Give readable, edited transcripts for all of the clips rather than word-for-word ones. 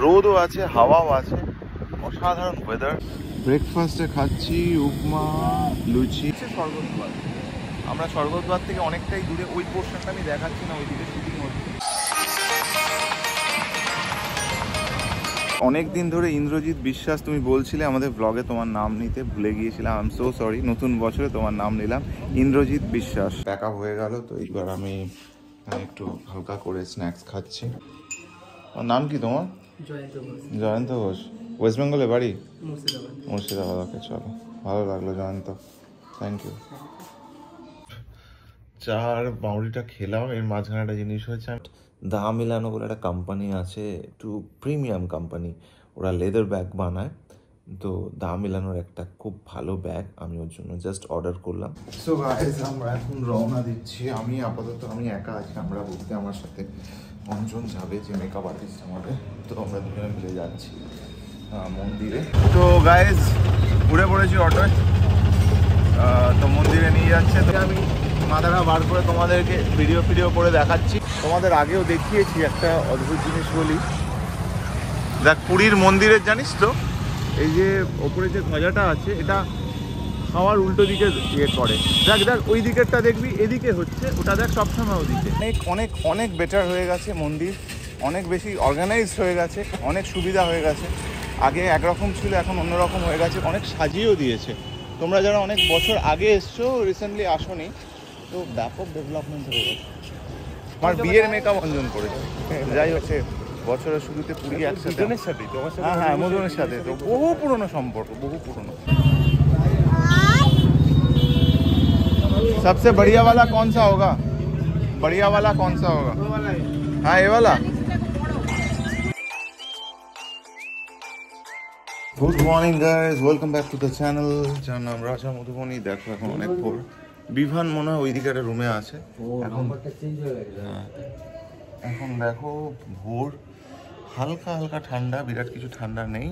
রোদও আছে, হাওয়াও আছে, অসাধারণ ওয়েদার। ব্রেকফাস্টে খাচ্ছি উপমা, লুচি। স্বর্গদ্বার, আমরা স্বর্গদ্বার থেকে অনেকটাই দূরে, ওই পোর্শনটা আমি দেখাচ্ছি না, ওইদিকে শুটিং হচ্ছে। অনেক দিন ধরে ইন্দ্রজিৎ বিশ্বাস তুমি বলছিলে আমাদের ব্লগে তোমার নাম নিতে, ভুলে গিয়েছিলাম। I am so sorry. নতুন বছরে তোমার নাম নিলাম, ইন্দ্রজিৎ বিশ্বাস। প্যাক আপ হয়ে গেল, তো এইবার আমি একটু হালকা করে স্ন্যাক্স খাচ্ছি। নাম কি তোমার? জয়ন্ত ঘোষ। ওয়েস্ট বেঙ্গলে বাড়ি? মুর্শিদাবাদ। ওকে, চলো, ভালো লাগলো জয়ন্ত, থ্যাংক ইউ। চার বাউরিটা খেলাম। এর মাঝখানে একটা জিনিস হয়েছে, দা মিলানো বলে একটা কোম্পানি আছে, একটু প্রিমিয়াম কোম্পানি, ওরা লেদার ব্যাগ বানায়। তো দা মিলানোর একটা খুব ভালো ব্যাগ, আমি ওর জন্য জাস্ট অর্ডার করলাম। সো গাইস, আমরা এখন রওনা দিচ্ছি। আমি আপাতত আমি একা আছি, আমরা বলতে আমার সাথে অঞ্জন যাবে, যে মেকআপ আর্টিস্ট আমাদের। তো আমরা দুজনে মিলে যাচ্ছি মন্দিরে। তো গাইস, উড়ে পড়েছি অটোয়, তো মন্দিরে নিয়ে যাচ্ছে। তো আমি মাথাটা বার করে তোমাদেরকে ভিডিও করে দেখাচ্ছি। তোমাদের আগেও দেখিয়েছি একটা অদ্ভুত জিনিস বলি। দেখ, পুরীর মন্দিরের জানিস তো, এই যে ওপরে যে ধ্বজাটা আছে, এটা হাওয়ার উল্টো দিকে ইয়ে করে। দেখ ওই দিকেরটা দেখবি, এদিকে হচ্ছে, ওটা দেখ সবসময় ওদিকে। অনেক অনেক বেটার হয়ে গেছে মন্দির, অনেক বেশি অর্গানাইজড হয়ে গেছে, অনেক সুবিধা হয়ে গেছে। আগে একরকম ছিল, এখন অন্যরকম হয়ে গেছে, অনেক সাজিয়েও দিয়েছে। তোমরা যারা অনেক বছর আগে এসছো, রিসেন্টলি আসোনি, তো ব্যাপক ডেভেলপমেন্ট হয়ে গেছে। আমার বিয়ের মেকআপ অঞ্জন করেছে, যাই হচ্ছে বছরের শুরুতে পুরী একসাথে। হ্যাঁ, মধুবনের সাথে তো বহু পুরনো সম্পর্ক, বহু পুরনো। सबसे बढ़िया वाला कौन सा होगा? बढ़िया वाला कौन सा होगा? हाँ, ये वाला। Good morning guys, welcome back to the channel. যার নাম রাজা মধুবনী। দেখো এখন অনেক ভোর। বিভান মনে হয় ওইদিকে একটা রুমে আছে এখন। দেখো ভোর, হালকা হালকা ঠান্ডা, বিরাট কিছু ঠান্ডা নেই।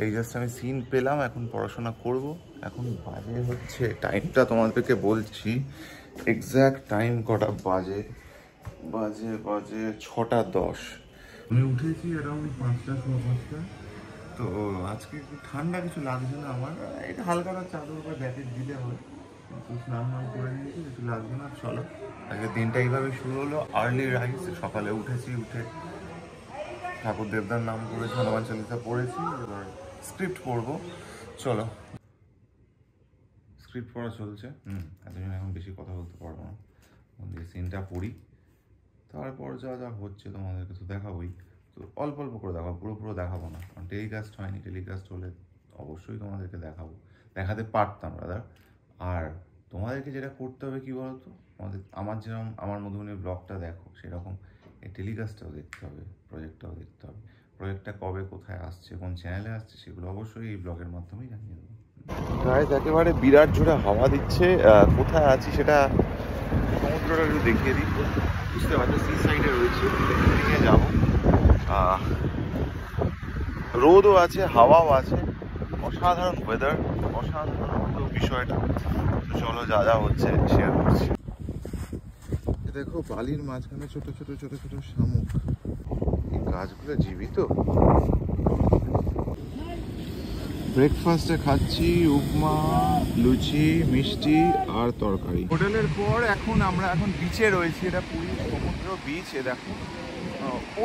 এই জাস্ট আমি সিন পেলাম, এখন পড়াশোনা করব। এখন বাজে হচ্ছে, টাইমটা তোমাদেরকে বলছি এক্স্যাক্ট টাইম কটা বাজে। বাজে 6:10। আমি উঠেছি অ্যারাউন্ড 5:15। তো আজকে একটু ঠান্ডা কিছু লাগছে না আমার, এটা হালকা চাদর বা জ্যাকেট দিলে হয়। স্নান করে নিয়েছি, কিছু লাগছে না। চলো, আজকে দিনটা এইভাবে শুরু হলো। আর্লি রাইজ, সকালে উঠেছি, উঠে ঠাকুর দেবদার নাম করেছি, হনুমান চালিসা পড়েছি। এবার স্ক্রিপ্ট পড়বো। চলো, স্ক্রিপ্ট পড়া চলছে। এতজন এখন বেশি কথা বলতে পারবো না, সিনটা পড়ি, তারপর যা যা হচ্ছে তোমাদেরকে তো দেখাবোই। তো অল্প অল্প করে দেখাবো, পুরো দেখাবো না, কারণ টেলিকাস্ট হয়নি। টেলিকাস্ট হলে অবশ্যই তোমাদেরকে দেখাবো, দেখাতে পারতাম দাদা। আর তোমাদেরকে যেটা করতে হবে কি বলতো, আমার যেরকম আমার মধুবনীর ব্লগটা দেখো, সেরকম এই টেলিকাস্টটাও দেখতে হবে, প্রজেক্টটাও দেখতে হবে। প্রজেক্টটা কবে কোথায় আসছে, কোন চ্যানেলে আসছে, সেগুলো অবশ্যই এই ব্লগের মাধ্যমেই জানিয়ে দেবো। গাইস, একেবারে বিরাট জোরে হাওয়া দিচ্ছে। কোথায় আছি সেটা সমুদ্রটা একটু দেখিয়ে দিই, বুঝতে পারছো। সি সাইডে রয়েছে, দিকে যাবো। রোদও আছে, হাওয়াও আছে, অসাধারণ ওয়েদার, অসাধারণ তো বিষয়টা। তো চলো, যা যা হচ্ছে শেয়ার করছি। দেখো, বালির মাঝখানে ছোট ছোট শামুক। এই গাছগুলো জীবিত। ব্রেকফাস্টে খাচ্ছি উপমা, লুচি, মিষ্টি আর তরকারি। হোটেলের পর আমরা এখন বিচে রয়েছি। এটা পুরী সমুদ্র বিচ। দেখো,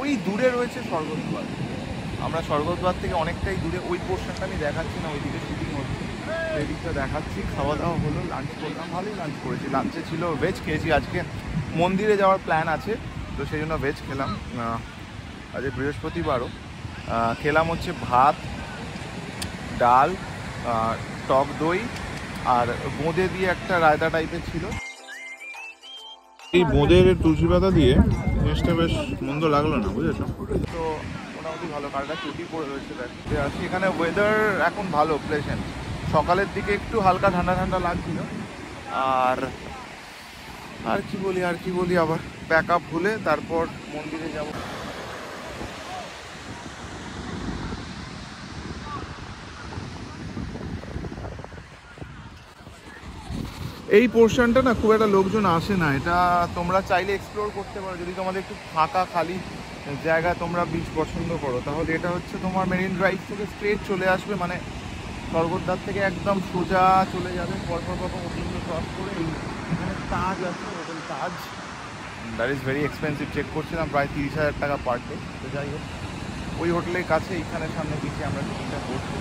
ওই দূরে রয়েছে স্বর্গদ্বার। আমরা স্বর্গদ্বার থেকে অনেকটাই দূরে, ওই পোর্শনটা আমি দেখাচ্ছি না, ওইদিকে শুটিং হচ্ছে, এই দিকটা দেখাচ্ছি। খাওয়া দাওয়া হলো, লাঞ্চ করলাম, ভালোই লাঞ্চ করেছি। লাঞ্চে ছিল ভেজ খেয়েছি। আজকে মন্দিরে যাওয়ার প্ল্যান আছে, তো সেই জন্য ভেজ খেলাম। আজকে বৃহস্পতিবারও। খেলাম হচ্ছে ভাত, ডাল, টক দই আর বোঁদে দিয়ে একটা রায়তা টাইপের ছিল। এই বোঁদের তুলসী পাতা দিয়ে জিনিসটা বেশ মন্দ লাগলো না, বুঝেছো? তো মোটামুটি ভালো, কারটা চুটি পড়ে রয়েছে। দেখছি এখানে ওয়েদার এখন ভালো, প্লেজেন্ট। সকালের দিকে একটু হালকা ঠান্ডা ঠান্ডা লাগছিল। আর কি বলি আবার প্যাক আপ হলে তারপর মন্দিরে যাব। এই পোর্শনটা না খুব একটা লোকজন আসে না, এটা তোমরা চাইলে এক্সপ্লোর করতে পারো যদি তোমাদের একটু ফাঁকা খালি জায়গা তোমরা বিচ পছন্দ করো তাহলে এটা হচ্ছে তোমার মেরিন ড্রাইভ থেকে স্ট্রেট চলে আসবে, মানে স্বর্গদ্বার থেকে একদম সোজা চলে যাবে, পরপর হোটেলগুলো ক্রস করে এখানে তাজ আছে, hotel Taj. That is very expensive, check করছিলাম প্রায় 30,000 টাকা পার ডে। তো যাই হোক, ওই হোটেলের কাছে এইখানে সামনে দিকে আমরা টিকিটটা করছি।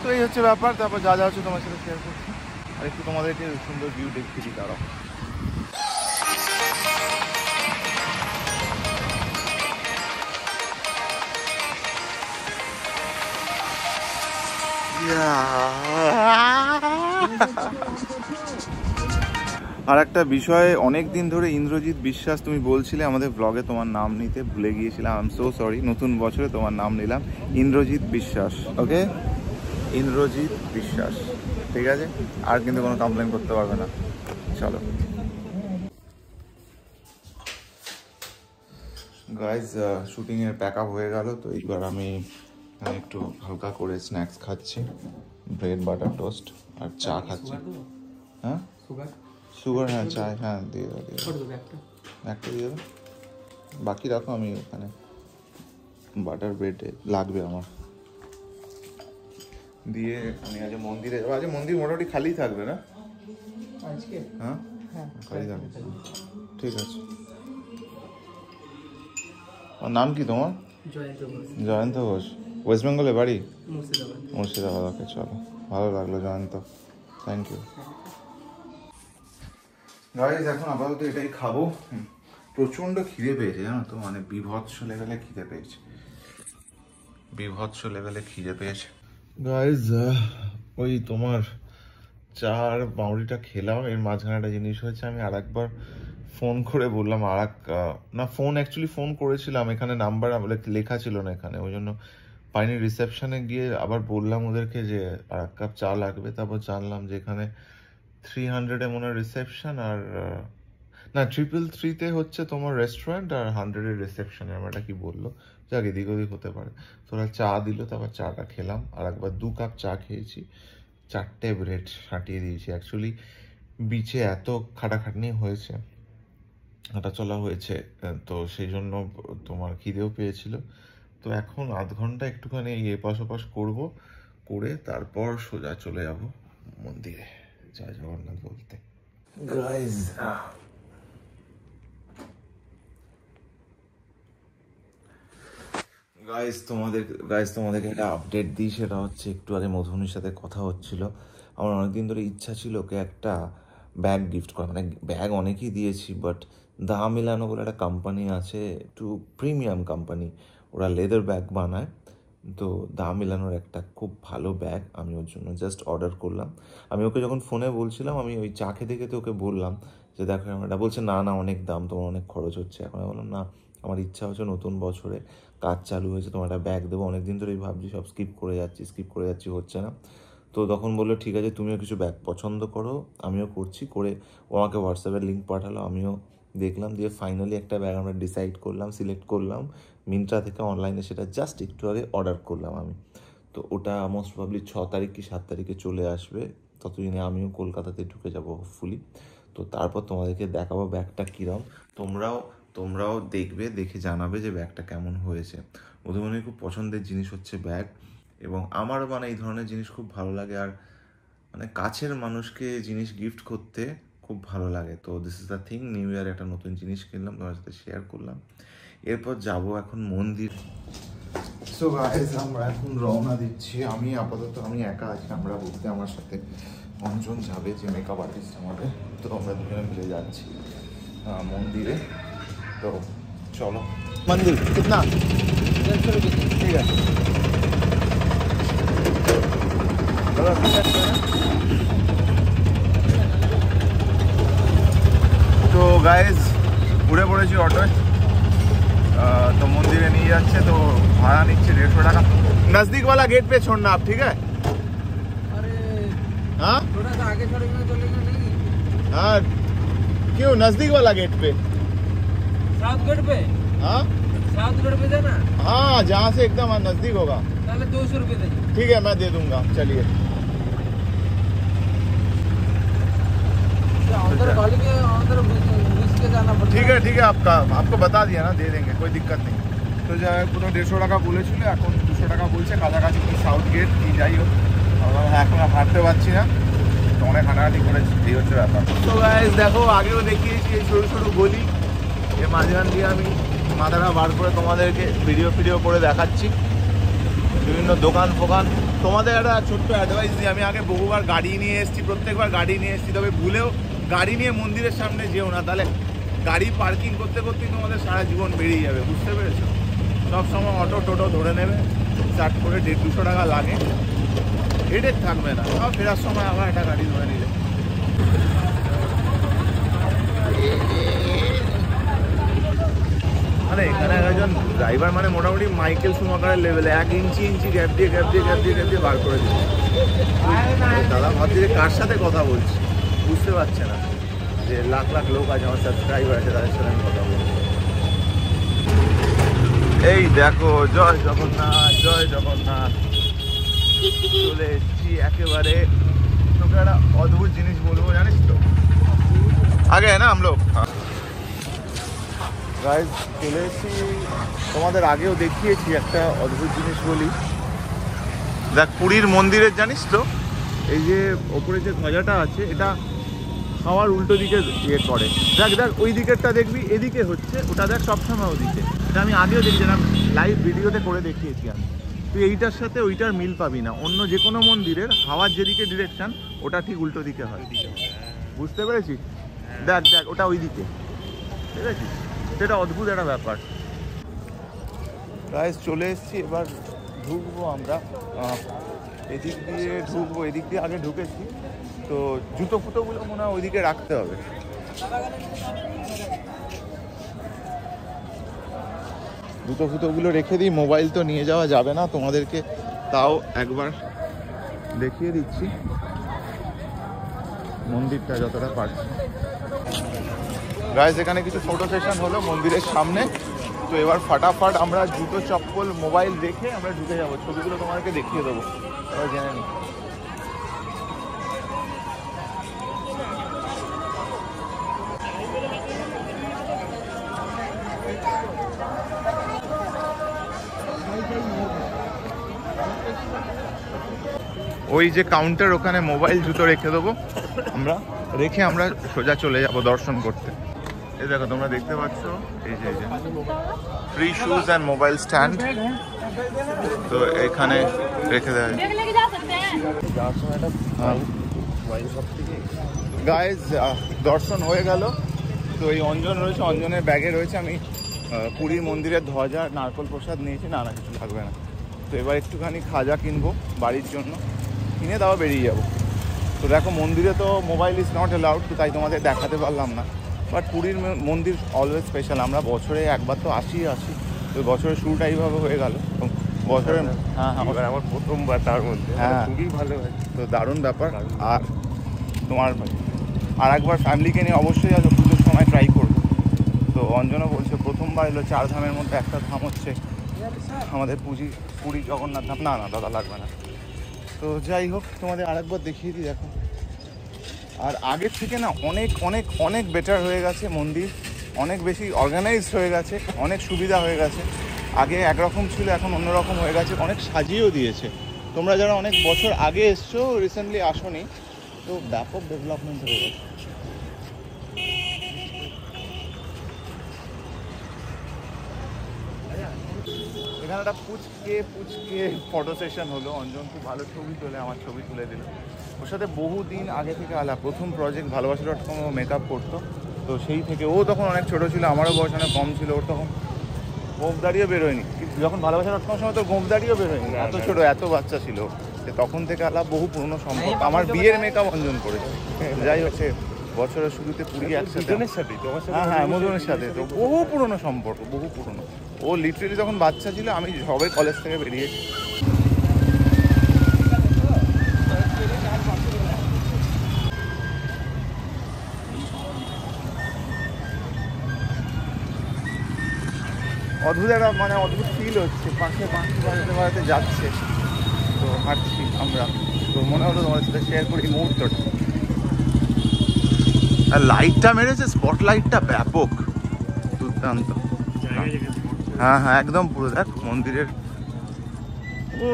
তো এই হচ্ছে ব্যাপার। তারপর যা যা হচ্ছে তোমার সাথে শেয়ার করছি, আর একটু তোমাদেরকে সুন্দর ভিউ দেখিয়ে দিই। তারাও আর একটা বিষয়, অনেক দিন ধরে ইন্দ্রজিৎ বিশ্বাস তুমি বলছিলে আমাদের ব্লগে তোমার নাম নিতে, ভুলে গিয়েছিলাম। I am so sorry. নতুন বছরে তোমার নাম নিলাম, ইন্দ্রজিৎ বিশ্বাস। ওকে, ইন্দ্রজিৎ বিশ্বাস, ঠিক আছে? আর কিন্তু কোনো কমপ্লেন করতে পারবে না। চলো গাইজ, শুটিংয়ের প্যাক আপ হয়ে গেল। তো এইবার আমি একটু হালকা করে স্ন্যাক্স খাচ্ছি, ব্রেড বাটার টোস্ট আর চা খাচ্ছি। হ্যাঁ সুগার, হ্যাঁ চায়, হ্যাঁ দিয়ে দাও, একটা দিয়ে দাও, বাকি রাখো। আমি ওখানে বাটার ব্রেড লাগবে আমার। দিয়ে আমি আজ মন্দিরে যাবো। আজ মন্দির মোটামুটি খালি থাকবে না আজকে? হ্যাঁ খালি থাকবে, ঠিক আছে। নাম কি তোমার? জয়ন্ত ঘোষ। ওয়েস্ট বেঙ্গলে বাড়ি? মুর্শিদাবাদ। ওকে চলো, ভালো লাগলো জয়ন্ত, থ্যাংক ইউ। গাইজ এখন আপাতত এটাই খাবো। প্রচণ্ড খিদে পেয়েছে জানো তো, মানে বিভৎস লেভেলে খিদে পেয়েছে, বিভৎস লেভেলে খিদে পেয়েছে। গাইজ ওই তোমার চার বাউরিটা খেলাম, এর মাঝখানে একটা জিনিস হয়েছে। আমি আর একবার ফোন করে বললাম, আর এক না ফোন অ্যাকচুয়ালি ফোন করেছিলাম, এখানে নাম্বার লেখা ছিল না এখানে, ওই জন্য পাইনি। রিসেপশনে গিয়ে আবার বললাম ওদেরকে যে আর এক কাপ চা লাগবে। তারপর জানলাম যে এখানে 300-এ মনে হয় রিসেপশন, আর না 333-তে হচ্ছে তোমার রেস্টুরেন্ট, আর 100-এর রিসেপশনে। আমারটা কি বললো, যাক এদিক ওদিক হতে পারে। তো ওরা চা দিল, তারপর চাটা খেলাম। আর একবার 2 কাপ চা খেয়েছি, 4টে ব্রেড ফাটিয়ে দিয়েছি। অ্যাকচুয়ালি বিচে এত খাটাখাটনি হয়েছে, হাঁটা চলা হয়েছে, তো সেই জন্য তোমার খিদেও পেয়েছিল। তো এখন আধ ঘন্টা একটুখানি এপাশ ওপাশ করবো, করে তারপর সোজা চলে যাব মন্দিরে, জয় জগন্নাথ বলতে। গাইজ তোমাদেরকে একটা আপডেট দিই। সেটা হচ্ছে, একটু আগে মধুবনির সাথে কথা হচ্ছিল। আমার অনেকদিন ধরে ইচ্ছা ছিল ওকে একটা ব্যাগ গিফট করা, মানে ব্যাগ অনেকেই দিয়েছি, বাট দা মিলানো বলে একটা কোম্পানি আছে, একটু প্রিমিয়াম কোম্পানি, ওরা লেদার ব্যাগ বানায়। তো দা মিলানোর একটা খুব ভালো ব্যাগ আমি ওর জন্য জাস্ট অর্ডার করলাম। আমি ওকে যখন ফোনে বলছিলাম, আমি ওই চা খেতে খেতে ওকে বললাম যে দেখো আমরা, বলছে না না অনেক দাম, তোমার অনেক খরচ হচ্ছে। এখন আমি বললাম না, আমার ইচ্ছা হচ্ছে নতুন বছরে কাজ চালু হয়েছে, তোমার একটা ব্যাগ দেবো। অনেকদিন ধরেই ভাবছি, সব স্কিপ করে যাচ্ছি, হচ্ছে না। তো তখন বললো ঠিক আছে, তুমিও কিছু ব্যাগ পছন্দ করো, আমিও করছি। করে ও আমাকে হোয়াটসঅ্যাপে লিঙ্ক পাঠালো, আমিও দেখলাম। দিয়ে ফাইনালি একটা ব্যাগ আমরা ডিসাইড করলাম, সিলেক্ট করলাম মিন্ত্রা থেকে, অনলাইনে সেটা জাস্ট একটু আগে অর্ডার করলাম আমি। তো ওটা মোস্ট প্রবাবলি 6 তারিখ কি 7 তারিখে চলে আসবে। ততদিনে আমিও কলকাতাতে ঢুকে যাবো হোপফুলি। তো তারপর তোমাদেরকে দেখাবো ব্যাগটা কীরকম। তোমরাও দেখবে, দেখে জানাবে যে ব্যাগটা কেমন হয়েছে। মধুবনির খুব পছন্দের জিনিস হচ্ছে ব্যাগ, এবং আমারও মানে এই ধরনের জিনিস খুব ভালো লাগে। আর মানে কাছের মানুষকে জিনিস গিফট করতে খুব ভালো লাগে। তো this is the thing, new ইয়ারে একটা নতুন জিনিস কিনলাম, তোমার সাথে শেয়ার করলাম। এরপর যাব এখন মন্দির। সো গাইস আমরা এখন রওনা দিচ্ছি। আমি আপাতত একা আছি, আমরা বলতে আমার সাথে অঞ্জন যাবে, যে মেকআপ আর্টিস্ট আমাদের। তো আমরা দুজনে মিলে যাচ্ছি মন্দিরে। তো চলো। মন্দির কিতনা? ঠিক আছে। তো গাইজ উড়ে পড়েছি অটোয়, तो मंदिर नहीं जाच्छे। तो भाड़ा निच्छे 150 टाका। नजदीक वाला गेट पे छोड़ना आप, ठीक है? हाँ थोड़ा सा आगे छोड़ेंगे चलेगा नहीं? हाँ क्यों, नजदीक वाला गेट पे, साउथ गेट पे। हाँ साउथ गेट पे देना। हाँ जहाँ से एकदम नजदीक होगा। 200 रुपये देंगे। ठीक है मैं दे दूंगा, चलिए। अंदर ঠিক আছে आपको बता दिया ना, दे देंगे, कोई दिक्कत नहीं। তো যাই হোক, 150 টাকা বলেছিল, এখন 200 টাকা বলছে, কাছাকাছি কি সাউথ গেট কি যাই হোক। এখন আর হাঁটতে পারছি না, তো অনেক হাঁটাহাঁটি করেছি, এই হচ্ছে ব্যাপার। তো গাইস দেখো, আগেও দেখিয়েছি এই সরু সরু গলি, এই মাঝখান দিয়ে আমি মাথাটা বার করে তোমাদেরকে ভিডিও করে দেখাচ্ছি বিভিন্ন দোকান ফোকান। তোমাদের একটা ছোট্ট অ্যাডভাইস দিই, আমি আগে বহুবার গাড়ি নিয়ে এসেছি, প্রত্যেকবার গাড়ি নিয়ে এসেছি, তবে ভুলেও গাড়ি নিয়ে মন্দিরের সামনে যেও না, তাহলে গাড়ি পার্কিং করতে করতেই তোমাদের সারা জীবন বেরিয়ে যাবে, বুঝতে পেরেছো? সবসময় অটো টোটো ধরে নেবে, স্টার্ট করে 150-200 টাকা লাগে, হেডেক থাকবে না, আর ফেরার সময় আবার একটা গাড়ি ধরে নিলে। মানে এখানে একজন ড্রাইভার মানে মোটামুটি মাইকেল শুমাকারের লেভেলে 1 ইঞ্চি গ্যাপ দিয়ে বার করে দিচ্ছে। দাদা ভাবছি যে কার সাথে কথা বলছি, বুঝতে পারছে না যে লাখ লাখ লোক আছে, আমার সাবস্ক্রাইবার আছে, তাদের সাথে আমি কথা বলছি। এই দেখো, জয় জগন্নাথ, চলে এসেছি একেবারে। তোকে একটা অদ্ভুত জিনিস বলবো, জানিস তো, আগে না हम लोग গাইস চলে এসেছি, তোমাদের আগেও দেখিয়েছি একটা অদ্ভুত জিনিস বলি। দেখ, পুরীর মন্দিরের জানিস তো, এই যে ওপরে যে ধ্বজাটা আছে, এটা হাওয়ার উল্টো দিকে ইয়ে করে। দেখ ওই দিকেরটা দেখবি, এদিকে হচ্ছে, ওটা দেখ সবসময় ওদিকে। এটা আমি আগেও দেখছিলাম, লাইভ ভিডিওতে করে দেখিয়েছি আমি। তুই এইটার সাথে ওইটার মিল পাবি না। অন্য যে কোনো মন্দিরের হাওয়ার যেদিকে ডিরেকশন, ওটা ঠিক উল্টো দিকে হয়, বুঝতে পেরেছিস? দেখ ওটা ওই দিকে, ঠিক আছে? সেটা অদ্ভুত একটা ব্যাপার। গাইস চলে এসেছি, এবার ঢুকবো আমরা, এদিক দিয়ে ঢুকবো, এদিক দিয়ে আগে ঢুকেছি, তো জুতো ফুটোগুলো মনে হয় ওইদিকে রাখতে হবে। জুতো ফুটোগুলো রেখে দিই, মোবাইল তো নিয়ে যাওয়া যাবে না, তোমাদেরকে তাও একবার দেখিয়ে দিচ্ছি মন্দিরটা যতটা পারছি। গাইস এখানে কিছু ফটো সেশন হলো মন্দিরের সামনে, তো এবার ফাটাফাট আমরা জুতো চপ্পল মোবাইল রেখে আমরা ঢুকে যাবো, ছবিগুলো তোমাদেরকে দেখিয়ে দেবো, এবার জেনে নিই। ওই যে কাউন্টার, ওখানে মোবাইল জুতো রেখে দেবো আমরা, রেখে আমরা সোজা চলে যাব দর্শন করতে। এই দেখো তোমরা দেখতে পাচ্ছ, এই যে free shoes and mobile stand, তো এখানে রেখে দেয়। গাইজ দর্শন হয়ে গেল, তো এই অঞ্জন রয়েছে, অঞ্জনের ব্যাগে রয়েছে, আমি পুরীর মন্দিরের ধ্বজা নারকল প্রসাদ নিয়েছি, না কিছু লাগবে না। তো এবার একটুখানি খাজা কিনবো বাড়ির জন্য, কিনে তাও বেরিয়ে যাবো। তো দেখো মন্দিরে তো মোবাইল ইজ নট অ্যালাউড, তো তাই তোমাদের দেখাতে পারলাম না, বাট পুরীর মন্দির অলওয়েজ স্পেশাল। আমরা বছরে একবার তো আসি, তো বছরের শুরুটা এইভাবে হয়ে গেল বছরের। হ্যাঁ আমার প্রথমবার, তার মধ্যে খুবই ভালো হয়, তো দারুণ ব্যাপার। আর তোমার আর একবার ফ্যামিলিকে নিয়ে অবশ্যই আসো, পুজোর সময় ট্রাই করবো। তো অঞ্জনও বলছে প্রথমবার এলো, 4 ধামের মধ্যে একটা ধাম হচ্ছে আমাদের পুরী জগন্নাথ ধাম। না দাদা লাগবে না। তো যাই হোক, তোমাদের আরেকবার দেখিয়ে দিই, দেখো। আর আগের থেকে না অনেক অনেক অনেক বেটার হয়ে গেছে মন্দির, অনেক বেশি অর্গানাইজড হয়ে গেছে, অনেক সুবিধা হয়ে গেছে। আগে একরকম ছিল, এখন অন্যরকম হয়ে গেছে, অনেক সাজিয়েও দিয়েছে। তোমরা যারা অনেক বছর আগে এসছো, রিসেন্টলি আসোনি, তো ব্যাপক ডেভেলপমেন্ট হয়ে গেছে। এখানে একটা পুচকে ফটো সেশন হলো, অঞ্জন খুব ভালো ছবি তোলে, আমার ছবি তুলে দিল। ওর সাথে বহুদিন আগে থেকে আলাপ, প্রথম প্রজেক্ট ভালোবাসা.com ও মেকআপ করতো, তো সেই থেকে ও তখন অনেক ছোটো ছিল, আমারও বয়স অনেক কম ছিল, ওর তখন গোঁফদাড়িও বেরোয়নি, কিন্তু যখন ভালোবাসা.com সময় তো গোঁফদাড়িও বেরোয়নি, এত ছোটো এত বাচ্চা ছিল। তখন থেকে আলাপ, বহু পুরনো সম্পর্ক। আমার বিয়ের মেকআপ অঞ্জন করেছে। যাই হচ্ছে, বছরের শুরুতে পুরী একসাথে, হ্যাঁ মধুনের সাথে, তো বহু পুরনো সম্পর্ক, বহু পুরনো। ও লিটারেলি তখন বাচ্চা ছিল, আমি সবে কলেজ থেকে বেরিয়েছি। অদ্ভুত একটা অদ্ভুত ফিল হচ্ছে, পাশে বাঁশি বাজাতে যাচ্ছে, তো হাঁটছি আমরা, তো মনে হলো তোমাদের সাথে শেয়ার করি মুহূর্তটা। আর লাইটটা মেরেছে, স্পটলাইটটা ব্যাপক, দুর্দান্ত। হ্যাঁ হ্যাঁ একদম পুরো দেখ মন্দিরের। ও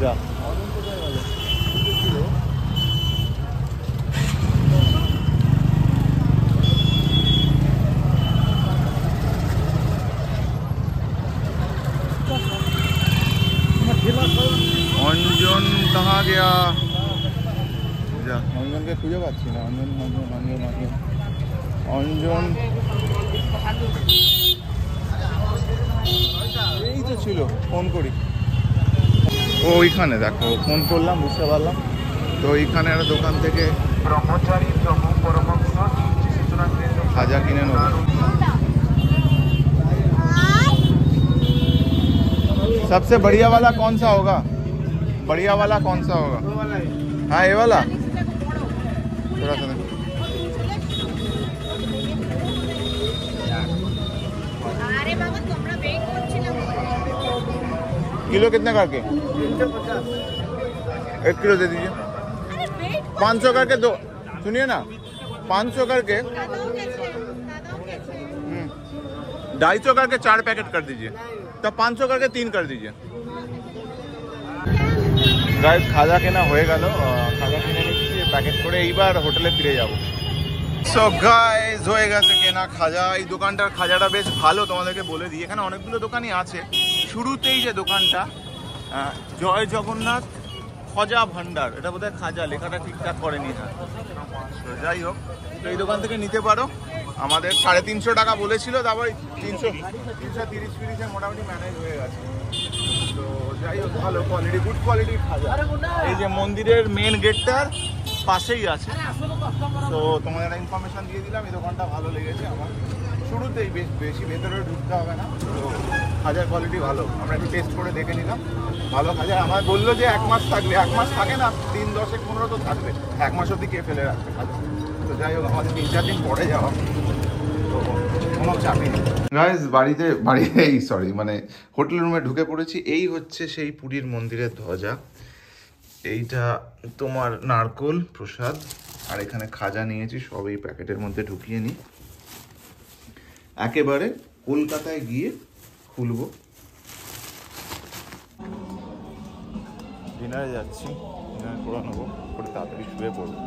যা অঞ্জন কাহা গেয়া, যা অঞ্জনকে খুঁজে পাচ্ছি না। অঞ্জন অঞ্জন অঞ্জন অঞ্জন অঞ্জন এই তো ছিল, ফোন করি। ও ওইখানে দেখো, ফোন করলাম, বুঝতে পারলাম। তো এইখানে একটা দোকান থেকে খাজা কিনে নেব। सबसे बढ़िया वाला कौन सा होगा? बढ़िया वाला कौन सा होगा? हाँ ये वाला थोड़ा सा किलो कितने करके? 1 किलो दे दीजिए। 500 करके दो, सुनिए ना, 500 करके 250 करके 4 पैकेट कर दीजिए। तब 500 करके 3 कर दीजिए। গাইস খাজা কেনা হয়ে গেল, খাজা কিনে নিচ্ছি প্যাকেট করে, এইবার হোটেলে ফিরে যাব। সো গাইস হয়ে গেছে কেনা খাজা। এই দোকানটার খাজাটা বেশ ভালো, তোমাদেরকে বলে দিই। এখানে অনেকগুলো দোকানই আছে। শুরুতেই যে দোকানটা জয় জগন্নাথ খজা ভান্ডার, এটা বোধহয় খাজা লেখাটা ঠিকঠাক করেনি। হ্যাঁ তো যাই হোক, তো এই দোকান থেকে নিতে পারো। আমাদের 350 টাকা বলেছিল, তারপর 330 মোটামুটি ম্যানেজ হয়ে গেছে। তো যাই হোক, ভালো কোয়ালিটি, গুড কোয়ালিটির খাজা। এই যে মন্দিরের মেন গেটটার পাশেই আছে। তো তোমাদের একটা ইনফরমেশন দিয়ে দিলাম, এই দোকানটা ভালো লেগেছে আমার। শুরুতেই বেশি ভেতরে ঢুকতে হবে না, তো খাজার কোয়ালিটি ভালো। আমরা একটু টেস্ট করে দেখে নিলাম, ভালো খাজা। আমার বললো যে 1 মাস থাকবে, 1 মাস থাকে না, 3, 10, 15 তো থাকবে, 1 মাস অব্দি কে ফেলে রাখবে খাজা। তো যাই হোক, আমাদের 3-4 দিন পরে যাওয়া, তো কোনো চাপই নেই। গাইস বাড়িতে মানে হোটেল রুমে ঢুকে পড়েছি। এই হচ্ছে সেই পুরীর মন্দিরের ধ্বজা। এইটা তোমার নারকোল প্রসাদ, আর এখানে খাজা নিয়েছি, সব এই প্যাকেটের মধ্যে ঢুকিয়ে নিই। একেবারে কলকাতায় গিয়ে খুলবো। ডিনারে যাচ্ছি, ডিনার করে নেবো, করে তাড়াতাড়ি শুয়ে পড়বো।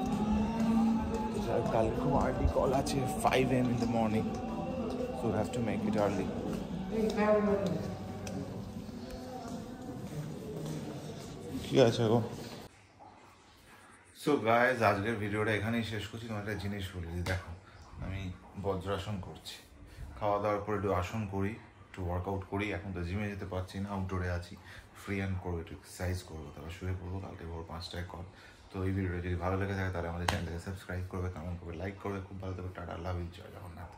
কালকে খুব আর্লি কল আছে, 5 AM in the morning, so we have to make it early. কি আছে গো? সো গাইজ আজকের ভিডিওটা এখানেই শেষ করছি। তোমার একটা জিনিস বলি, দেখো আমি বজ্রাসন করছি, খাওয়া দাওয়ার পরে একটু আসন করি, একটু ওয়ার্কআউট করি। এখন তো জিমে যেতে পারছি না, আউটডোরে আছি, ফ্রি হ্যান্ড করবো, একটু এক্সারসাইজ করবো, তারপর শুয়ে পড়বো। কালকে ভোর 5টায় কল। তো এই ভিডিওটা যদি ভালো লেগে থাকে তাহলে আমাদের চ্যানেলটাকে সাবস্ক্রাইব করবে, কমেন্ট করবে, লাইক করবে। খুব ভালো থাকবে, টাটা, লাভ ইউ, জয় জগন্নাথ।